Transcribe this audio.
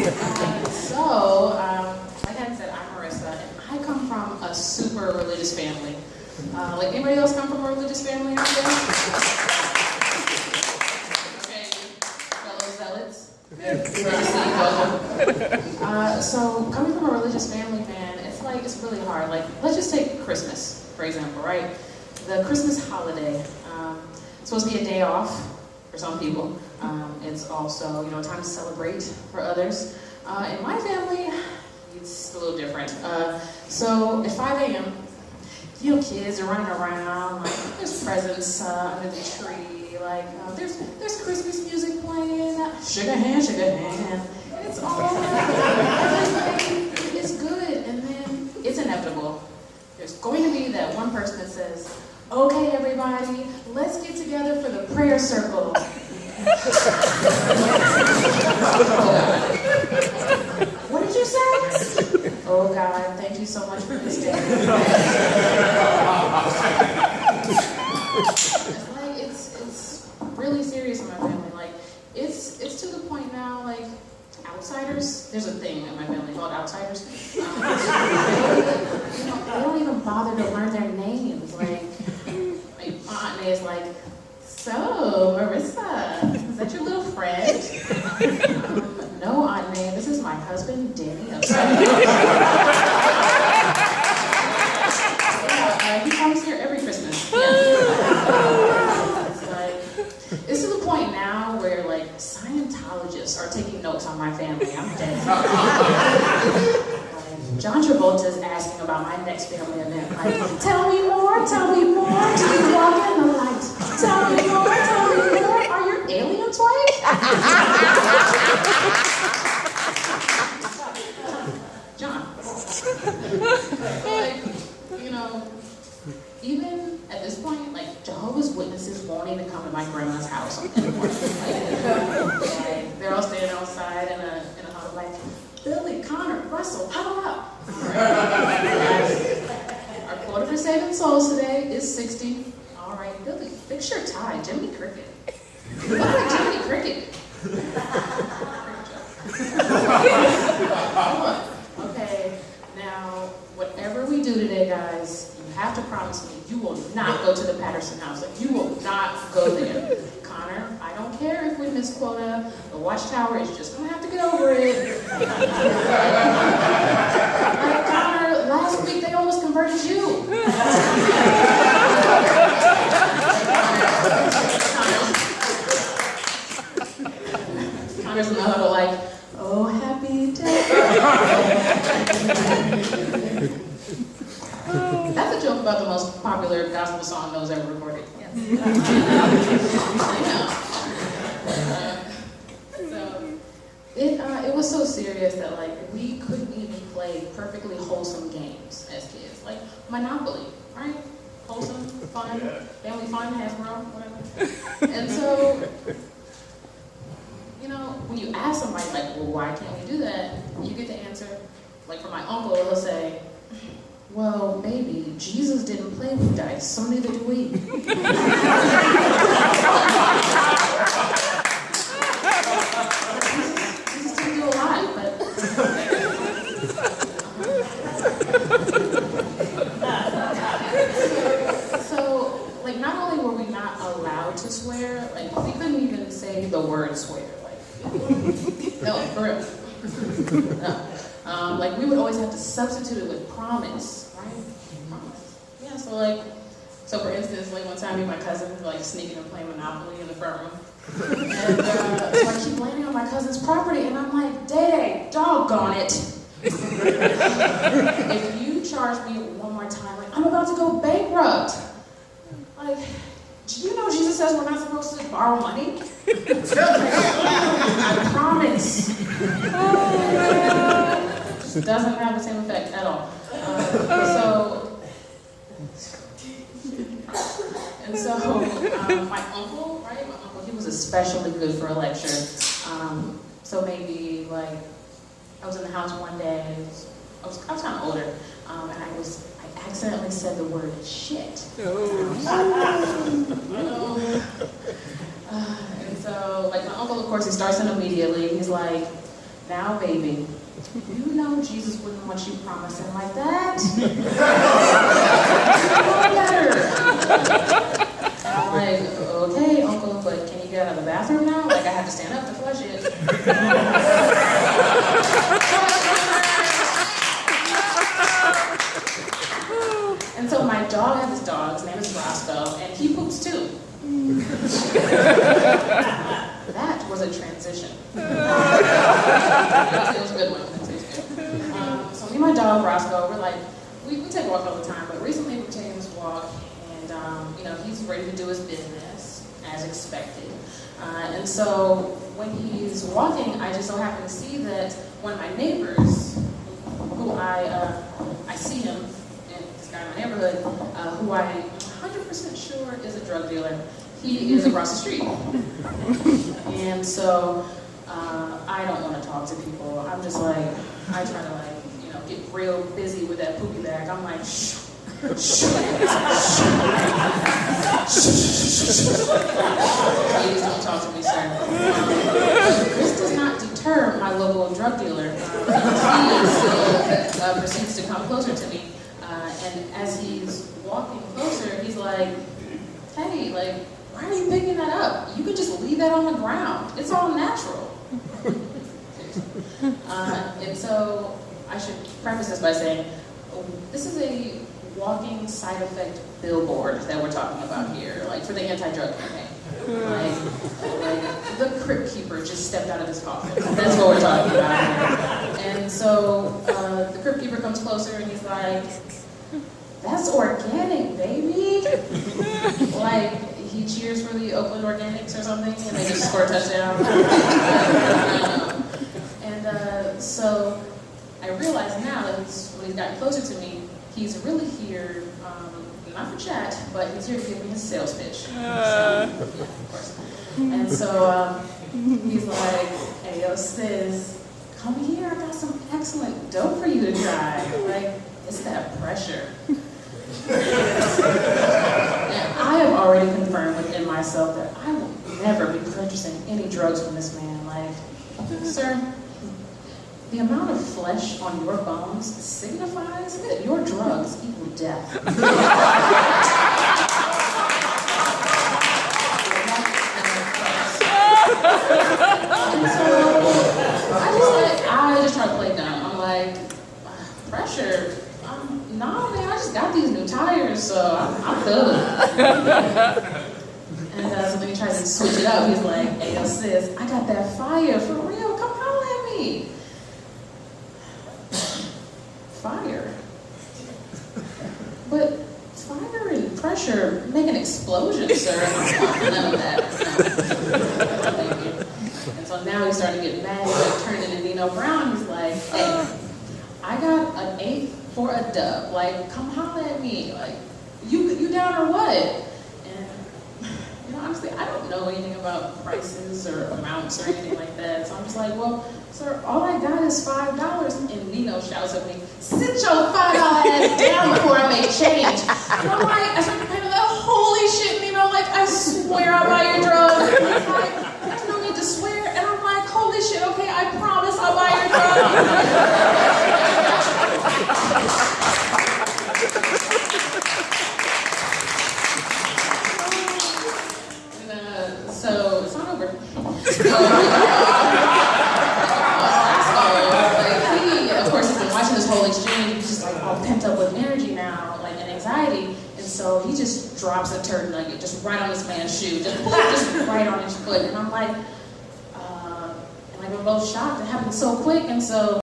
Like I said, I'm Marissa, and I come from a super religious family. Like anybody else come from a religious family out there? Okay, fellow zealots. So coming from a religious family, man, it's really hard. Like, let's just take Christmas, for example, right? The Christmas holiday. It's supposed to be a day off for some people. It's also, time to celebrate for others. In my family, it's a little different. So at 5 a.m., kids are running around, like, there's presents under the tree, like, there's Christmas music playing, sugar hand, and it's all, it's good, and then it's inevitable. There's going to be that one person that says, okay, everybody, let's get together for the prayer circle. What did you say? Oh God, thank you so much for this day. It's really serious in my family. Like, it's to the point now, like, outsiders, there's a thing in my family called outsiders. They don't even bother to learn their names. Like, my aunt is like, so, Marissa, is that your little friend? No, Aunt May, this is my husband, Danny. He comes here every Christmas. Yeah. It's to the point now where, like, Scientologists are taking notes on my family. I'm dead. John Travolta is asking about my next family event. Like, tell me more, do you walk in the light? Tell me more, are your aliens white? John. Like, even at this point, like, Jehovah's Witnesses won't even come to my grandma's house anymore. Like, they're all standing outside in a huddle, like, Billy, Connor, Russell, huddle up. Our quota for saving souls today is 60. All right, Billy, fix your tie. Jiminy Cricket. You look like Jiminy Cricket. Okay, now, whatever we do today, guys, you have to promise me you will not go to the Patterson house. Like, you will not go there. Connor, I don't care if we miss quota. The watchtower is just going to have to get over it. Like, Connor, last week they almost converted you. Connor's in the huddle like, oh, happy day. That's a joke about the most popular gospel song that was ever recorded. Yes. It was so serious that, like, we couldn't even play perfectly wholesome games as kids. Like Monopoly, right? Wholesome, fun, family fun, Hasbro, whatever. And so, when you ask somebody, like, well, why can't we do that? You get the answer. Like, for my uncle, he'll say, well, baby, Jesus didn't play with dice, so neither do we. Jesus didn't do a lot, but... So, like, not only were we not allowed to swear, like, we couldn't even say the word swear. Like, no, for real. No. Like, we would always have to substitute it with promise, right? Promise. Yeah, so for instance, like, one time me and my cousin were, like, sneaking and playing Monopoly in the front room. And so I keep landing on my cousin's property, and I'm like, Day, doggone it. If you charge me one more time, like, I'm about to go bankrupt. Like, do you know Jesus says we're not supposed to borrow money? I promise. It doesn't have the same effect at all. My uncle, right? My uncle, he was especially good for a lecture. So maybe, like, I was in the house one day. I was kind of older, and I accidentally said the word shit. And so, like, my uncle, of course, he starts in immediately. He's like, now baby, you know Jesus wouldn't want you promising like that. Better. I'm like, okay, uncle, but can you get out of the bathroom now? Like, I have to stand up to flush it. And so my dog has this dog, his name is Roscoe, and he poops too. That was a transition. It was a good one. So me and my dog, Roscoe, we're like, we take walks all the time, but recently we're taking this walk, and he's ready to do his business, as expected. And so when he's walking, I just so happen to see that one of my neighbors, who I see him, this guy in my neighborhood, who I'm 100% sure is a drug dealer, he is across the street. And so I don't want to talk to people. I'm just like, I try to get real busy with that poopy bag. I'm like, shh. Please don't talk to me, sir. This does not deter my local drug dealer. He still proceeds to come closer to me. And as he's walking closer, he's like, hey, why are you picking that up? You could just leave that on the ground. It's all natural. And so I should preface this by saying, this is a walking side effect billboard that we're talking about here, for the anti-drug campaign. The crypt keeper just stepped out of his coffin. That's what we're talking about here. And so the crypt keeper comes closer and he's like, that's organic, baby. He cheers for the Oakland Organics or something, and they just score a touchdown. So I realize now that when he's gotten closer to me, he's really here, not for chat, but he's here to give me his sales pitch. Yeah, of course. And so he's like, hey, yo, sis, come here, I got some excellent dope for you to try. It's that pressure. And I have already confirmed within myself that I will never be purchasing any drugs from this man. Sir, the amount of flesh on your bones signifies that your drugs equal death. And so I just try to play dumb. I'm like, pressure? No, man, I just got these new tires, so I'm good. And so then he tries to switch it up. He's like, hey, yo, sis, I got that fire for real. Come holler at me. Fire? But fire and pressure make an explosion, sir. I don't want none of that. No. And so now he's starting to get mad. He's turned into Nino Brown. He's like, hey, I got an 8 for a dub. Come holler at me. You down or what? And honestly, I don't know anything about prices or amounts or anything like that. So I'm just like, well, sir, all I got is $5. And Nino shouts at me, sit your $5 ass down before I make change. And I'm like, I start to pay that, holy shit, Nino, I swear I'll buy your drugs. There's no need to swear. And I'm like, holy shit, okay, I promise I'll buy your drugs. So it's not over. He, of course, has been watching this whole exchange. He's just all pent up with energy now, and anxiety. And so he just drops a turd nugget just right on this man's shoe, just right on his foot. And I'm like, we're both shocked. It happened so quick, and so.